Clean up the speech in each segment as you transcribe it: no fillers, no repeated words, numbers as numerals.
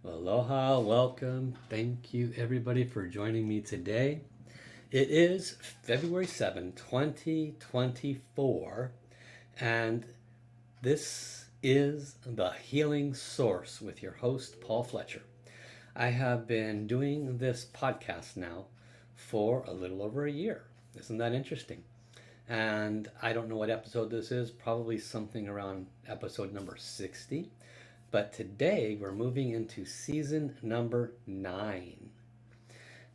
Aloha, welcome. Thank you everybody for joining me today. It is February 7, 2024, and this is The Healing Source with your host, Paul Fletcher. I have been doing this podcast now for a little over a year. Isn't that interesting? And I don't know what episode this is, probably something around episode number 60. But today we're moving into season number 9.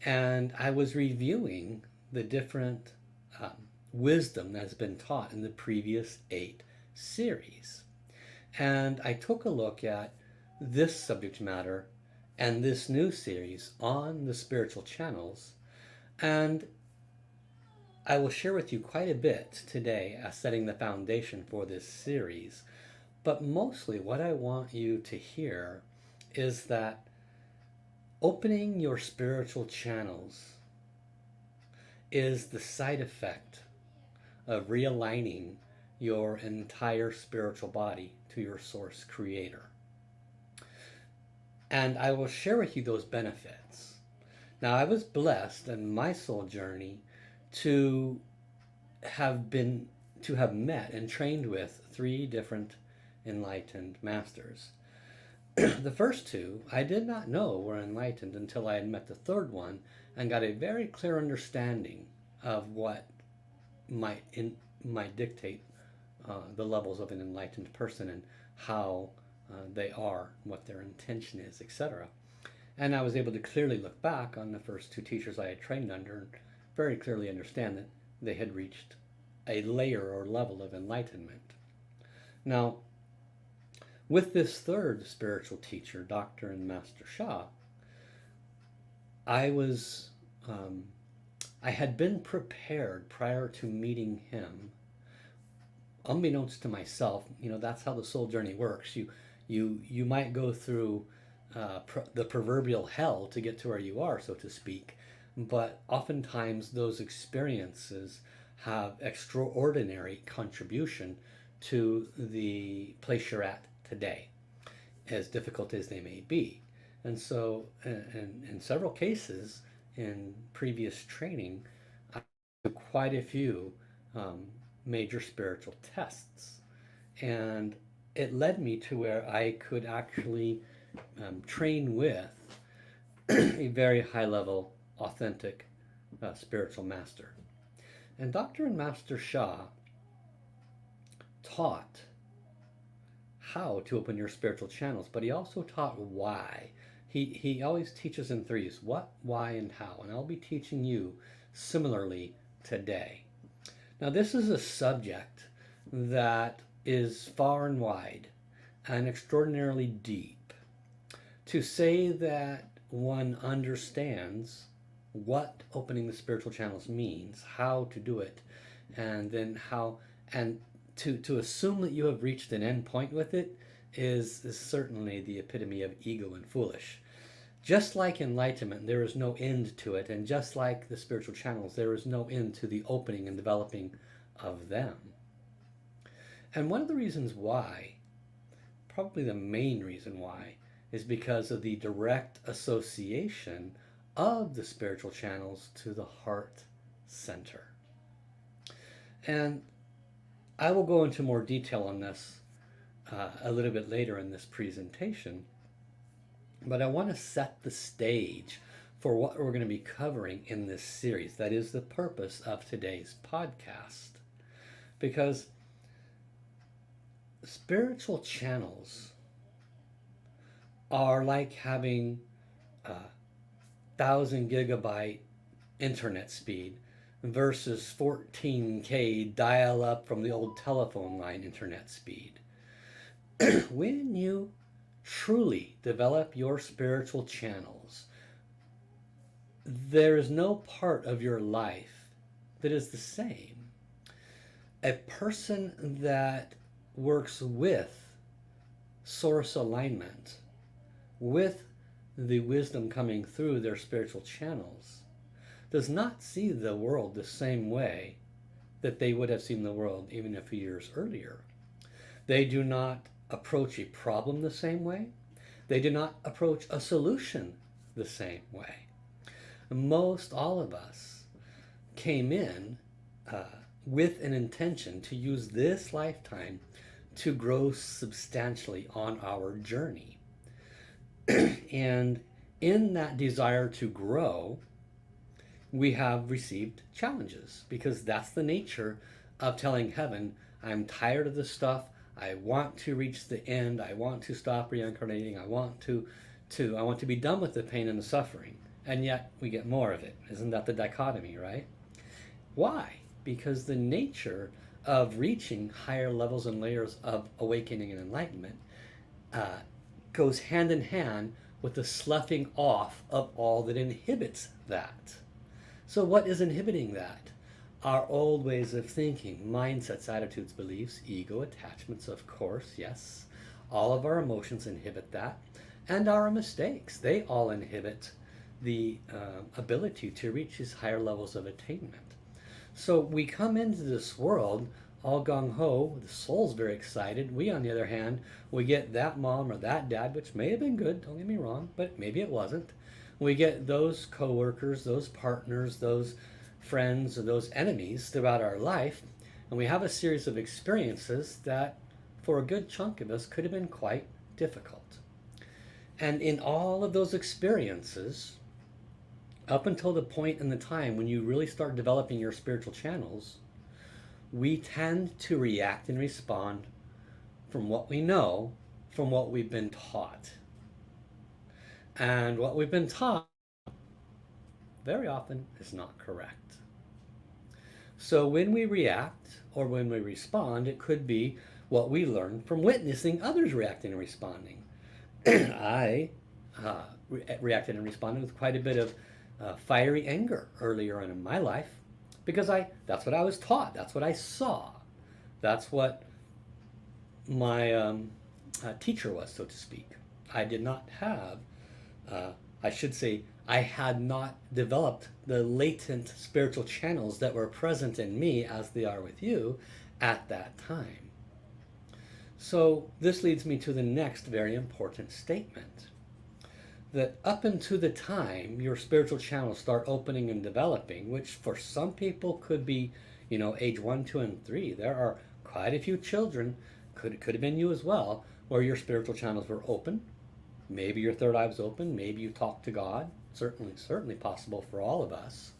And I was reviewing the different wisdom that's been taught in the previous 8 series. And I took a look at this subject matter and this new series on the spiritual channels. And I will share with you quite a bit today as setting the foundation for this series. But mostly what I want you to hear is that opening your spiritual channels is the side effect of realigning your entire spiritual body to your source creator. And I will share with you those benefits. Now, I was blessed in my soul journey to have met and trained with 3 different enlightened masters. The first 2 I did not know were enlightened until I had met the 3rd one and got a very clear understanding of what might dictate the levels of an enlightened person and how they are, what their intention is, etc. And I was able to clearly look back on the first 2 teachers I had trained under and very clearly understand that they had reached a layer or level of enlightenment. Now, with this 3rd spiritual teacher, Dr. and Master Sha, I had been prepared prior to meeting him. Unbeknownst to myself, that's how the soul journey works. You might go through the proverbial hell to get to where you are, so to speak, but oftentimes those experiences have extraordinary contribution to the place you're at today, as difficult as they may be. And so, in several cases in previous training, I took quite a few major spiritual tests. And it led me to where I could actually train with a very high level, authentic spiritual master. And Dr. and Master Sha taught how to open your spiritual channels, but he also taught why. He always teaches in 3s: what, why, and how. And I'll be teaching you similarly today. Now, this is a subject that is far and wide and extraordinarily deep. To say that one understands what opening the spiritual channels means, how to do it, and then how, and to assume that you have reached an end point with it is certainly the epitome of ego and foolish. Just like enlightenment, there is no end to it, and just like the spiritual channels, there is no end to the opening and developing of them. And one of the reasons why, probably the main reason why, is because of the direct association of the spiritual channels to the heart center. And I will go into more detail on this a little bit later in this presentation, but I want to set the stage for what we're going to be covering in this series. That is the purpose of today's podcast. Because spiritual channels are like having 1,000 gigabyte internet speed versus 14K dial-up from the old telephone line internet speed. When you truly develop your spiritual channels, there is no part of your life that is the same. A person that works with source alignment, with the wisdom coming through their spiritual channels, does not see the world the same way that they would have seen the world even a few years earlier. They do not approach a problem the same way. They do not approach a solution the same way. Most all of us came in uh, with an intention to use this lifetime to grow substantially on our journey. And in that desire to grow, we have received challenges because that's the nature of telling heaven, I'm tired of this stuff. I want to reach the end. I want to stop reincarnating. I want to be done with the pain and the suffering. And yet we get more of it. Isn't that the dichotomy, right? Why? Because the nature of reaching higher levels and layers of awakening and enlightenment uh, goes hand in hand with the sloughing off of all that inhibits that. So what is inhibiting that? Our old ways of thinking, mindsets, attitudes, beliefs, ego, attachments, of course, yes. All of our emotions inhibit that. And our mistakes, they all inhibit the ability to reach these higher levels of attainment. So we come into this world all gung-ho, the soul's very excited. We, on the other hand, we get that mom or that dad, which may have been good, don't get me wrong, but maybe it wasn't. We get those coworkers, those partners, those friends, or those enemies throughout our life, and we have a series of experiences that, for a good chunk of us, could have been quite difficult. And in all of those experiences, up until the point in the time when you really start developing your spiritual channels, we tend to react and respond from what we know, from what we've been taught. And what we've been taught very often is not correct. So when we react or when we respond, it could be what we learned from witnessing others reacting and responding. I reacted and responded with quite a bit of fiery anger earlier on in my life because that's what I was taught. That's what I saw. That's what my teacher was, so to speak. I did not have, I should say, I had not developed the latent spiritual channels that were present in me as they are with you at that time. So this leads me to the next very important statement. That up until the time your spiritual channels start opening and developing, which for some people could be, age 1, 2, and 3. There are quite a few children, could have been you as well, where your spiritual channels were open. Maybe your third eye was open. Maybe you talked to God. Certainly possible for all of us.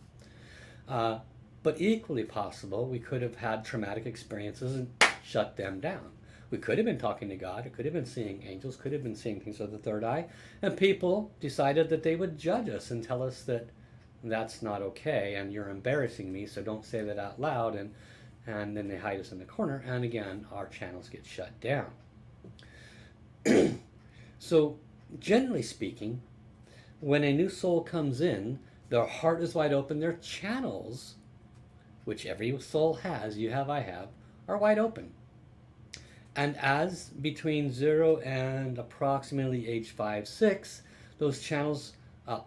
But equally possible, we could have had traumatic experiences and shut them down. We could have been talking to God, it could have been seeing angels, could have been seeing things with the third eye, and people decided that they would judge us and tell us that that's not okay, and you're embarrassing me, so don't say that out loud, and then they hide us in the corner, and again, our channels get shut down. So, generally speaking, when a new soul comes in, their heart is wide open, their channels, which every soul has, you have, I have, are wide open. And as between 0 and approximately age 5, 6, those channels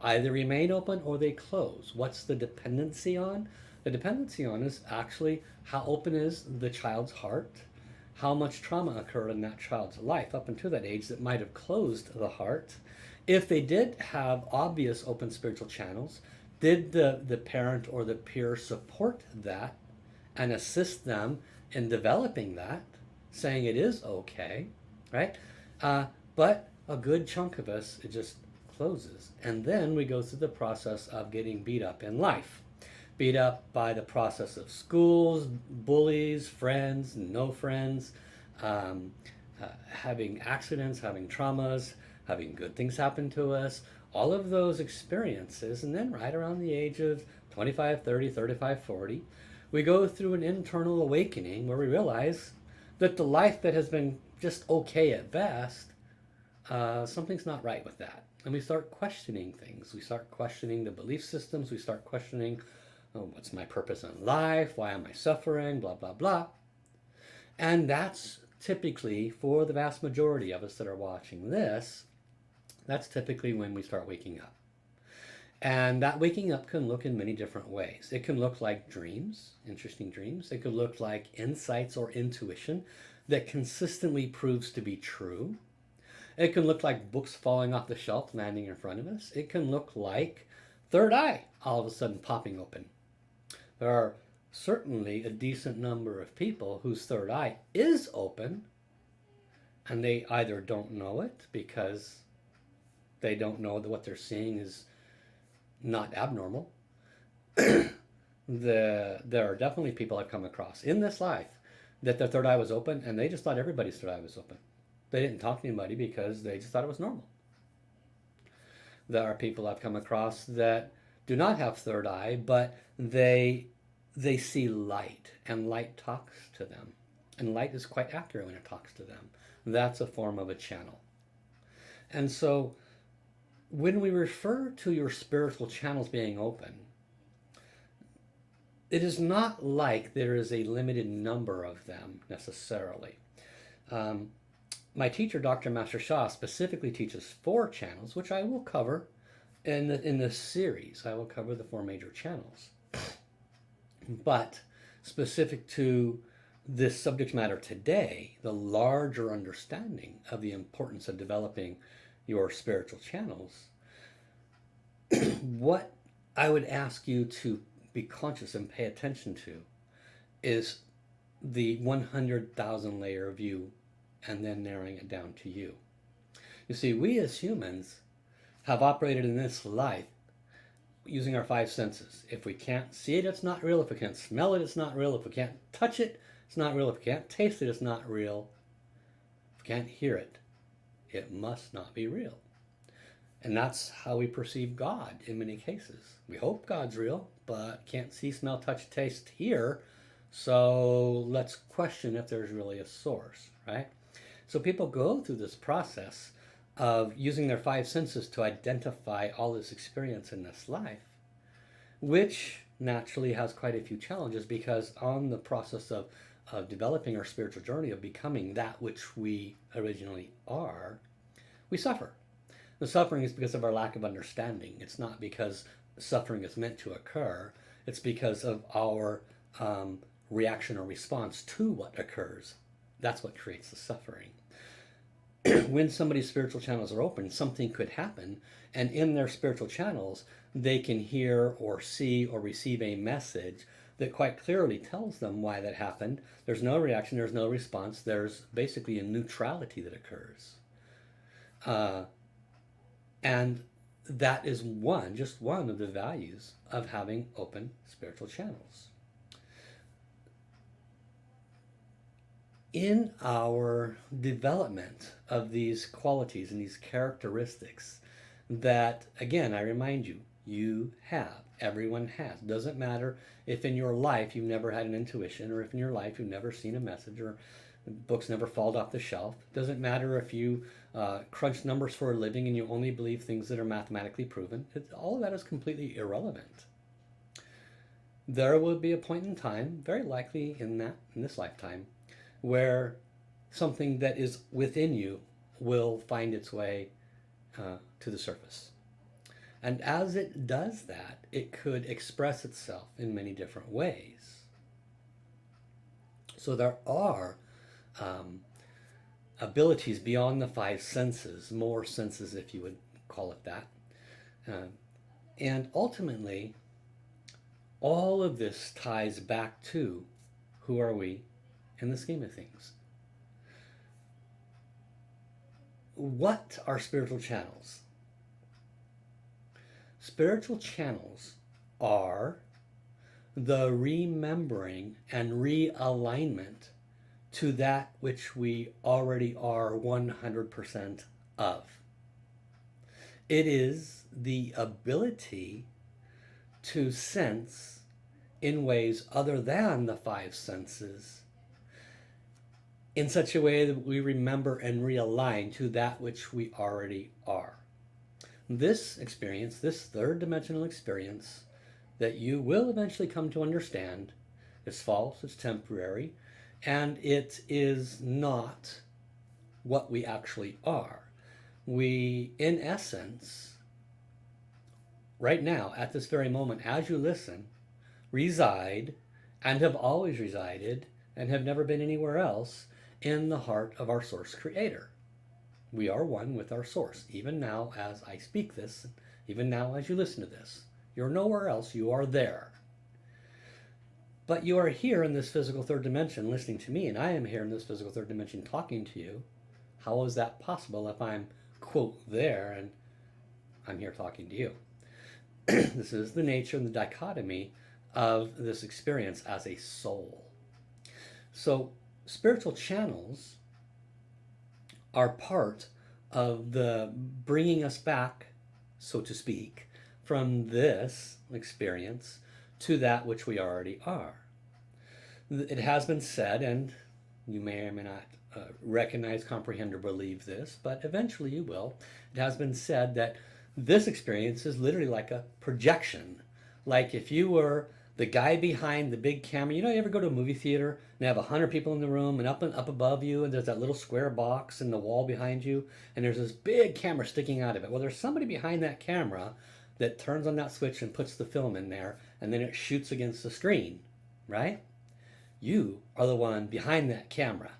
either remain open or they close. What's the dependency on? The dependency on is actually how open is the child's heart, how much trauma occurred in that child's life up until that age that might have closed the heart. If they did have obvious open spiritual channels, did the parent or the peer support that and assist them in developing that, saying it is okay, right? But a good chunk of us, it just closes. And then we go through the process of getting beat up in life. Beat up by the process of schools, bullies, friends, no friends, having accidents, having traumas, having good things happen to us, all of those experiences. And then right around the age of 25, 30, 35, 40, we go through an internal awakening where we realize that the life that has been just okay at best, something's not right with that. And we start questioning things. We start questioning the belief systems. We start questioning, what's my purpose in life? Why am I suffering? Blah, blah, blah. And that's typically, for the vast majority of us that are watching this, that's typically when we start waking up. And that waking up can look in many different ways. It can look like dreams, interesting dreams. It could look like insights or intuition that consistently proves to be true. It can look like books falling off the shelf landing in front of us. It can look like third eye all of a sudden popping open. There are certainly a decent number of people whose third eye is open, and they either don't know it because they don't know that what they're seeing is not abnormal. There are definitely people I've come across in this life that their third eye was open and they just thought everybody's third eye was open. They didn't talk to anybody because they just thought it was normal. There are people I've come across that do not have third eye, but they see light, and light talks to them. And light is quite accurate when it talks to them. That's a form of a channel. And so when we refer to your spiritual channels being open, it is not like there is a limited number of them necessarily. My teacher, Dr. Master Sha, specifically teaches 4 channels, which I will cover in this series. I will cover the 4 major channels. But specific to this subject matter today, the larger understanding of the importance of developing your spiritual channels, what I would ask you to be conscious and pay attention to is the 100,000 layer view, and then narrowing it down to you. You see, we as humans have operated in this life using our 5 senses. If we can't see it, it's not real. If we can't smell it, it's not real. If we can't touch it, it's not real. If we can't taste it, it's not real. If we can't hear it, it must not be real. And that's how we perceive God in many cases. We hope God's real, but can't see, smell, touch, taste, hear. So let's question if there's really a source, right? So people go through this process of using their 5 senses to identify all this experience in this life, which naturally has quite a few challenges, because on the process of developing our spiritual journey, of becoming that which we originally are, we suffer. The suffering is because of our lack of understanding. It's not because suffering is meant to occur. It's because of our reaction or response to what occurs. That's what creates the suffering. When somebody's spiritual channels are open, something could happen, and in their spiritual channels, they can hear or see or receive a message that quite clearly tells them why that happened. There's no reaction, there's no response, there's basically a neutrality that occurs. And that is just one of the values of having open spiritual channels. In our development of these qualities and these characteristics that, again, I remind you, you have, everyone has. Doesn't matter if in your life you've never had an intuition, or if in your life you've never seen a message, or books never fall off the shelf. Doesn't matter if you crunch numbers for a living and you only believe things that are mathematically proven. All of that is completely irrelevant. There will be a point in time, very likely in this lifetime, where something that is within you will find its way to the surface. And as it does that, it could express itself in many different ways. So there are abilities beyond the 5 senses, more senses if you would call it that. And ultimately, all of this ties back to who are we in the scheme of things. What are spiritual channels? Spiritual channels are the remembering and realignment to that which we already are 100% of. It is the ability to sense in ways other than the 5 senses, in such a way that we remember and realign to that which we already are. This experience, this 3rd dimensional experience that you will eventually come to understand, is false, it's temporary, and it is not what we actually are. We, in essence, right now, at this very moment, as you listen, reside and have always resided and have never been anywhere else in the heart of our Source Creator. We are one with our source. Even now as I speak this, even now as you listen to this, you're nowhere else, you are there. But you are here in this physical third dimension listening to me, and I am here in this physical third dimension talking to you. How is that possible if I'm, quote, there and I'm here talking to you? This is the nature and the dichotomy of this experience as a soul. So spiritual channels are part of the bringing us back, so to speak, from this experience to that which we already are. It has been said, and you may or may not recognize, comprehend, or believe this, but eventually you will. It has been said that this experience is literally like a projection. Like if you were the guy behind the big camera. You ever go to a movie theater and have 100 people in the room, and up above you, and there's that little square box in the wall behind you, and there's this big camera sticking out of it. Well, there's somebody behind that camera that turns on that switch and puts the film in there, and then it shoots against the screen, right? You are the one behind that camera,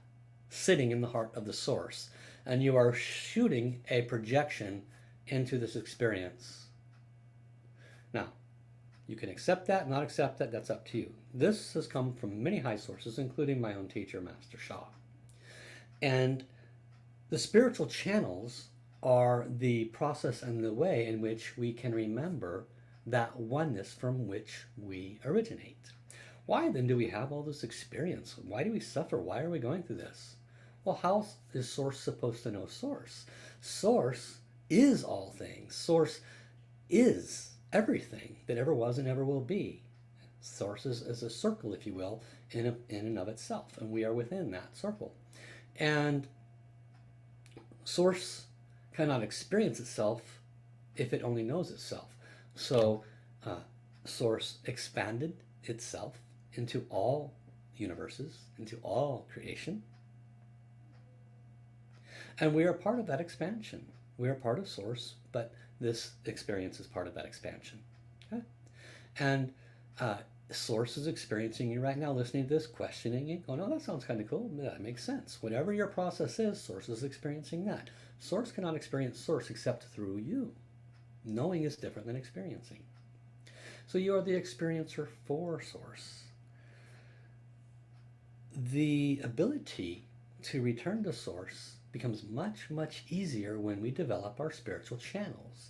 sitting in the heart of the source, and you are shooting a projection into this experience. Now, you can accept that, not accept that, that's up to you. This has come from many high sources, including my own teacher, Master Sha. And the spiritual channels are the process and the way in which we can remember that oneness from which we originate. Why then do we have all this experience? Why do we suffer? Why are we going through this? Well, how is Source supposed to know Source? Source is all things. Source is everything that ever was and ever will be. Source is a circle, if you will, in and of itself, and we are within that circle. And Source cannot experience itself if it only knows itself. So Source expanded itself into all universes, into all creation. And we are part of that expansion. We are part of Source, but this experience is part of that expansion. Okay? And Source is experiencing you right now, listening to this, questioning it, going, oh, that sounds kind of cool. That makes sense. Whatever your process is, Source is experiencing that. Source cannot experience Source except through you. Knowing is different than experiencing. So you are the experiencer for Source. The ability to return to Source becomes much, much easier when we develop our spiritual channels.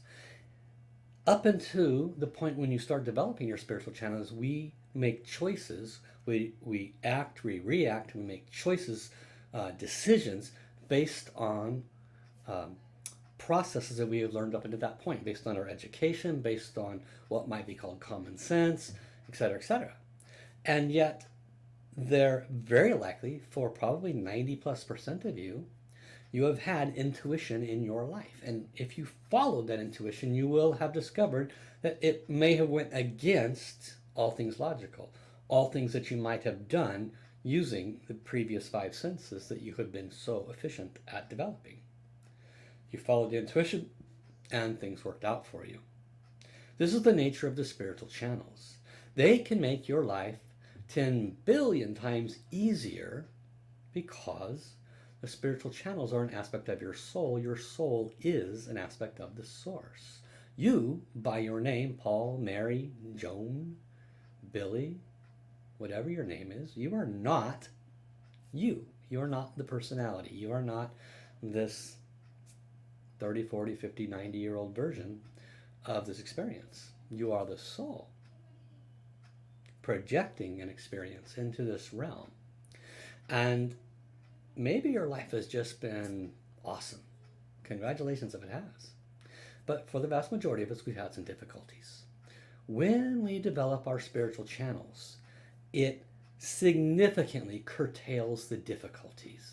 Up until the point when you start developing your spiritual channels, we make choices, we act, we react, we make choices, decisions based on processes that we have learned up until that point, based on our education, based on what might be called common sense, etc., etc. And yet, they're very likely, for probably 90+% of you, you have had intuition in your life. And if you followed that intuition, you will have discovered that it may have went against all things logical, all things that you might have done using the previous 5 senses that you have been so efficient at developing. You followed the intuition and things worked out for you. This is the nature of the spiritual channels. They can make your life 10 billion times easier because the spiritual channels are an aspect of your soul. Your soul is an aspect of the Source. You, by your name, Paul, Mary, Joan, Billy, whatever your name is, you are not you. You are not the personality. You are not this 30, 40, 50, 90-year-old version of this experience. You are the soul projecting an experience into this realm. And maybe your life has just been awesome. Congratulations if it has. But for the vast majority of us, we've had some difficulties. When we develop our spiritual channels, it significantly curtails the difficulties.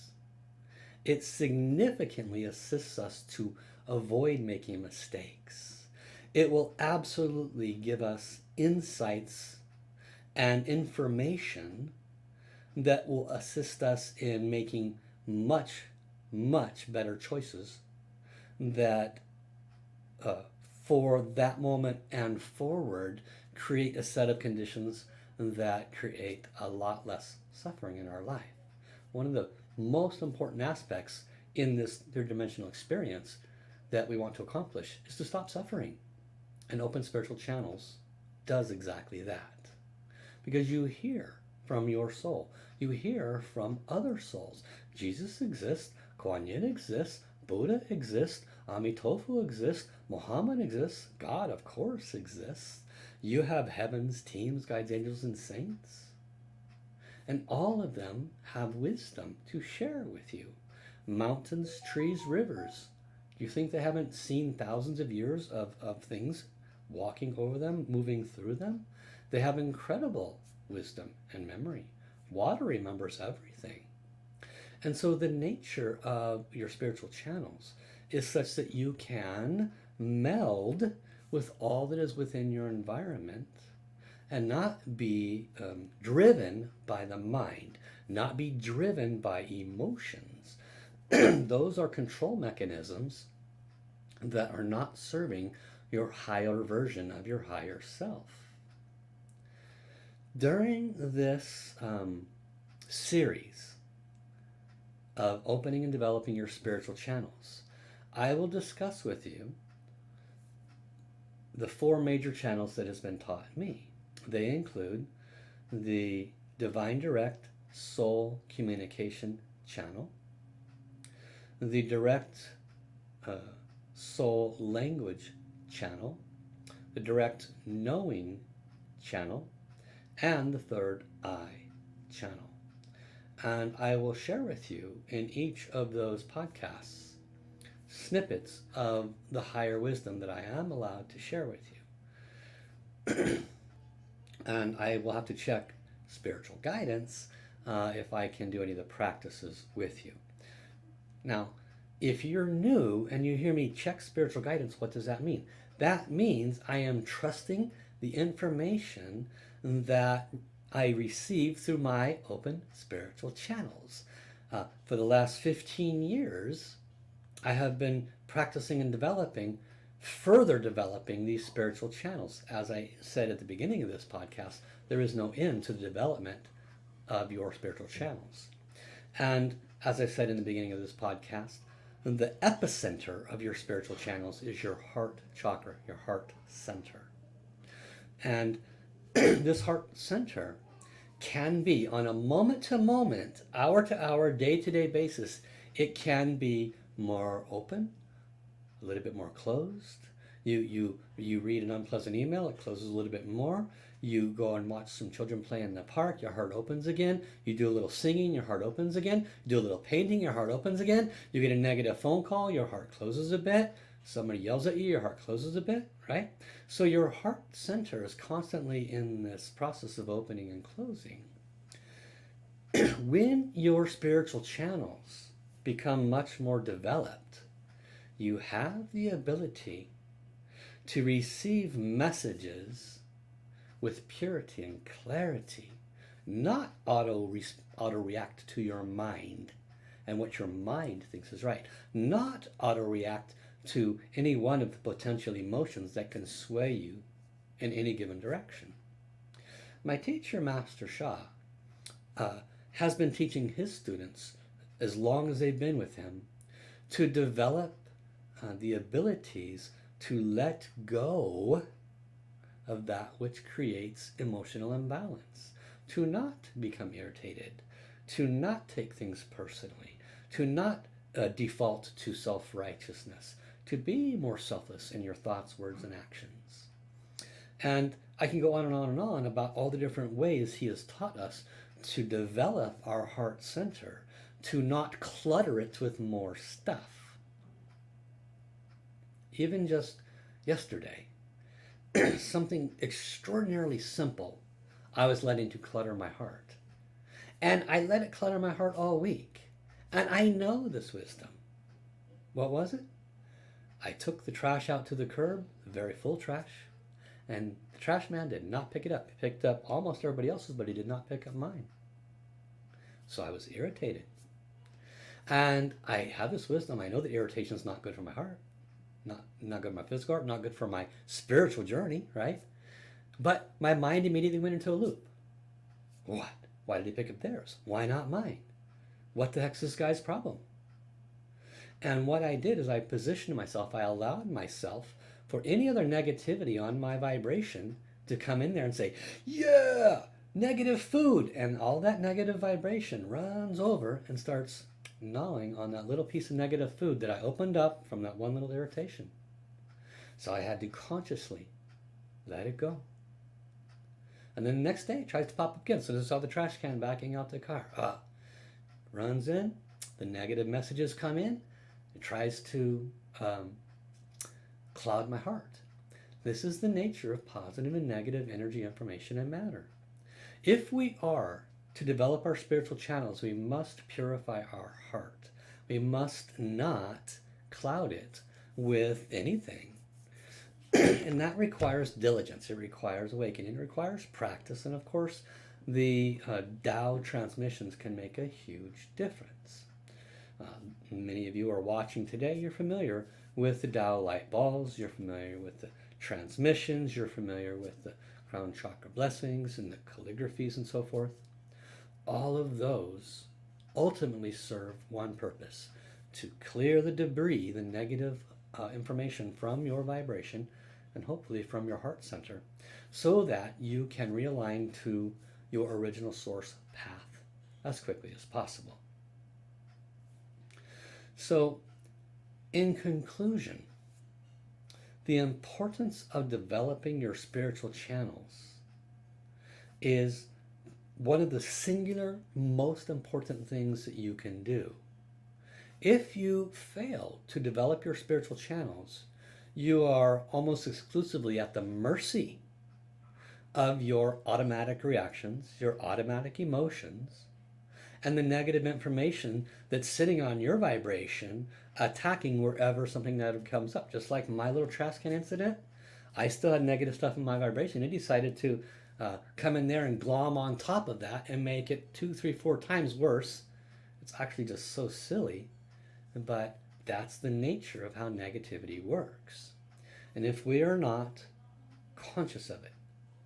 It significantly assists us to avoid making mistakes. It will absolutely give us insights and information that will assist us in making much, much better choices that for that moment and forward create a set of conditions that create a lot less suffering in our life. One of the most important aspects in this third dimensional experience that we want to accomplish is to stop suffering. And open spiritual channels does exactly that. Because you hear from your soul. You hear from other souls. Jesus exists, Kuan Yin exists, Buddha exists, Amitofu exists, Muhammad exists, God of course exists. You have heavens, teams, guides, angels, and saints. And all of them have wisdom to share with you. Mountains, trees, rivers. Do you think they haven't seen thousands of years of things walking over them, moving through them? They have incredible wisdom and memory. Water remembers everything. And so the nature of your spiritual channels is such that you can meld with all that is within your environment and not be driven by the mind, not be driven by emotions. Those are control mechanisms that are not serving your higher version of your higher self. During this series of opening and developing your spiritual channels, I will discuss with you the 4 major channels that has been taught me. They include the Divine Direct Soul Communication Channel, the Direct Soul Language Channel, the Direct Knowing Channel, and the Third Eye Channel. And I will share with you in each of those podcasts snippets of the higher wisdom that I am allowed to share with you. And I will have to check spiritual guidance if I can do any of the practices with you. Now, if you're new and you hear me check spiritual guidance, what does that mean? That means I am trusting the information that I receive through my open spiritual channels. For the last 15 years, I have been practicing and further developing these spiritual channels. As I said at the beginning of this podcast, there is no end to the development of your spiritual channels. And as I said in the beginning of this podcast, the epicenter of your spiritual channels is your heart chakra, your heart center. And this heart center can be on a moment-to-moment, hour-to-hour, day-to-day basis. It can be more open, a little bit more closed. You read an unpleasant email, it closes a little bit more. You go and watch some children play in the park, your heart opens again. You do a little singing, your heart opens again. You do a little painting, your heart opens again. You get a negative phone call, your heart closes a bit. Somebody yells at you, your heart closes a bit, right? So your heart center is constantly in this process of opening and closing. When your spiritual channels become much more developed, you have the ability to receive messages with purity and clarity, not auto react to your mind and what your mind thinks is right, not auto react to any one of the potential emotions that can sway you in any given direction. My teacher, Master Sha, has been teaching his students, as long as they've been with him, to develop the abilities to let go of that which creates emotional imbalance, to not become irritated, to not take things personally, to not default to self-righteousness, to be more selfless in your thoughts, words, and actions. And I can go on and on and on about all the different ways he has taught us to develop our heart center, to not clutter it with more stuff. Even just yesterday, something extraordinarily simple I was letting to clutter my heart. And I let it clutter my heart all week. And I know this wisdom. What was it? I took the trash out to the curb, very full trash, and the trash man did not pick it up. He picked up almost everybody else's, but he did not pick up mine. So I was irritated. And I have this wisdom. I know that irritation is not good for my heart, not good for my physical heart, not good for my spiritual journey, right? But my mind immediately went into a loop. What? Why did he pick up theirs? Why not mine? What the heck's this guy's problem? And what I did is I positioned myself, I allowed myself for any other negativity on my vibration to come in there and say, yeah, negative food. And all that negative vibration runs over and starts gnawing on that little piece of negative food that I opened up from that one little irritation. So I had to consciously let it go. And then the next day it tries to pop up again. So this is how the trash can backing out the car. Runs in, the negative messages come in, it tries to cloud my heart. This is the nature of positive and negative energy, information, and matter. If we are to develop our spiritual channels, we must purify our heart. We must not cloud it with anything. And that requires diligence. It requires awakening. It requires practice. And of course, the Tao transmissions can make a huge difference. Many of you are watching today. You're familiar with the Tao light balls. You're familiar with the transmissions. You're familiar with the crown chakra blessings and the calligraphies and so forth. All of those ultimately serve one purpose: to clear the debris, the negative information from your vibration, and hopefully from your heart center, so that you can realign to your original source path as quickly as possible. So, in conclusion, the importance of developing your spiritual channels is one of the singular most important things that you can do. If you fail to develop your spiritual channels, you are almost exclusively at the mercy of your automatic reactions, your automatic emotions, and the negative information that's sitting on your vibration, attacking wherever something that comes up. Just like my little trash can incident, I still had negative stuff in my vibration. It decided to come in there and glom on top of that and make it 2, 3, 4 times worse. It's actually just so silly, but that's the nature of how negativity works. And if we are not conscious of it,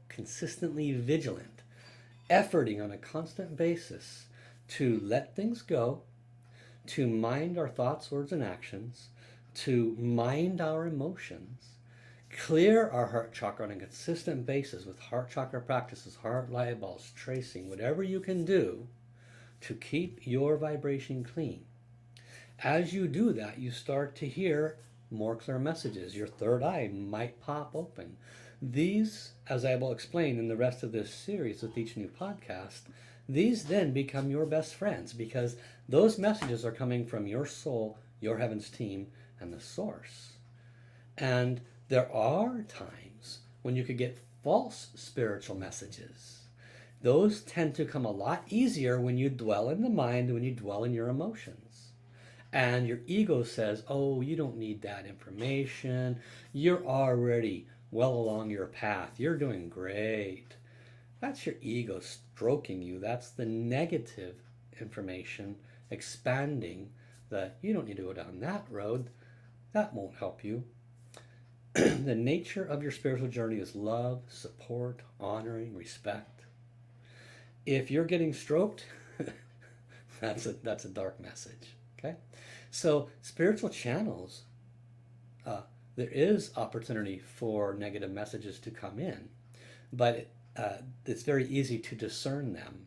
consistently vigilant, efforting on a constant basis to let things go, to mind our thoughts, words, and actions, to mind our emotions, clear our heart chakra on a consistent basis with heart chakra practices, heart light balls, tracing, whatever you can do to keep your vibration clean. As you do that, you start to hear more clear messages. Your third eye might pop open. These, as I will explain in the rest of this series with each new podcast, these then become your best friends, because those messages are coming from your soul, your heavens team, and the source. And there are times when you could get false spiritual messages. Those tend to come a lot easier when you dwell in the mind, when you dwell in your emotions. And your ego says, oh, you don't need that information. You're already well along your path. You're doing great. That's your ego stroking you. That's the negative information expanding that you don't need to go down that road. That won't help you. The nature of your spiritual journey is love, support, honoring, respect. If you're getting stroked, that's a dark message. Okay? So spiritual channels, there is opportunity for negative messages to come in, but it's very easy to discern them.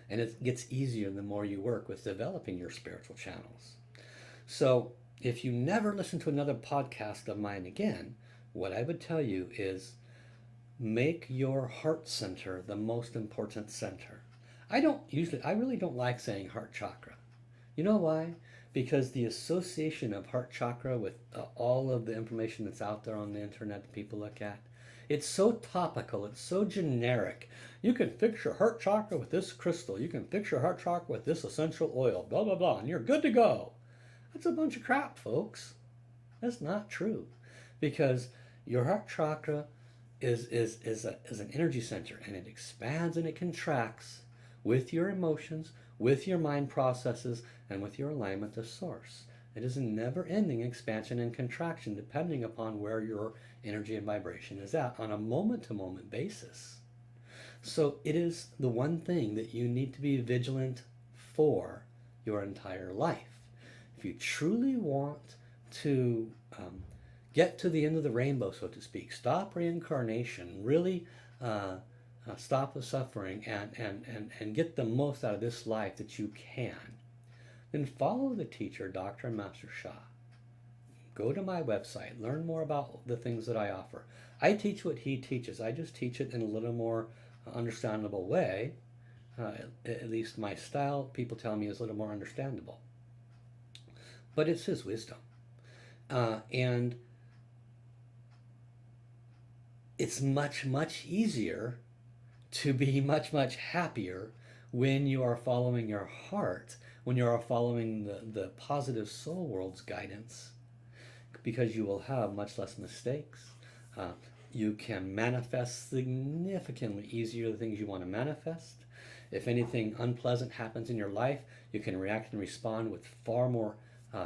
And it gets easier the more you work with developing your spiritual channels. So if you never listen to another podcast of mine again, what I would tell you is make your heart center the most important center. I really don't like saying heart chakra. You know why? Because the association of heart chakra with all of the information that's out there on the internet that people look at, it's so topical, it's so generic. You can fix your heart chakra with this crystal, you can fix your heart chakra with this essential oil, blah, blah, blah, and you're good to go. That's a bunch of crap, folks. That's not true. Because your heart chakra is an energy center, and it expands and it contracts with your emotions, with your mind processes, and with your alignment to source. It is a never-ending expansion and contraction depending upon where your energy and vibration is at on a moment-to-moment basis. So it is the one thing that you need to be vigilant for your entire life. if you truly want to get to the end of the rainbow, so to speak, stop reincarnation, really stop the suffering, and get the most out of this life that you can, then follow the teacher, Dr. and Master Sha. Go to my website, learn more about the things that I offer. I teach what he teaches. I just teach it in a little more understandable way. At least my style, people tell me, is a little more understandable. But it's his wisdom. And it's much, much easier to be much, much happier when you are following your heart, when you are following the positive soul world's guidance, because you will have much less mistakes. You can manifest significantly easier the things you want to manifest. If anything unpleasant happens in your life, you can react and respond with far more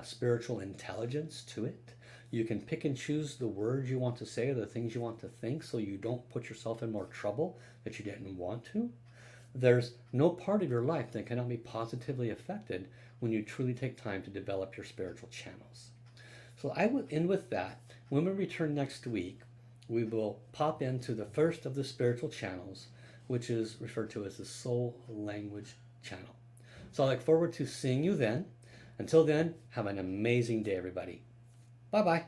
spiritual intelligence to it. You can pick and choose the words you want to say or the things you want to think, so you don't put yourself in more trouble that you didn't want to. There's no part of your life that cannot be positively affected when you truly take time to develop your spiritual channels. So I will end with that. When we return next week, we will pop into the first of the spiritual channels, which is referred to as the soul language channel. So I look forward to seeing you then. Until then, have an amazing day, everybody. Bye-bye.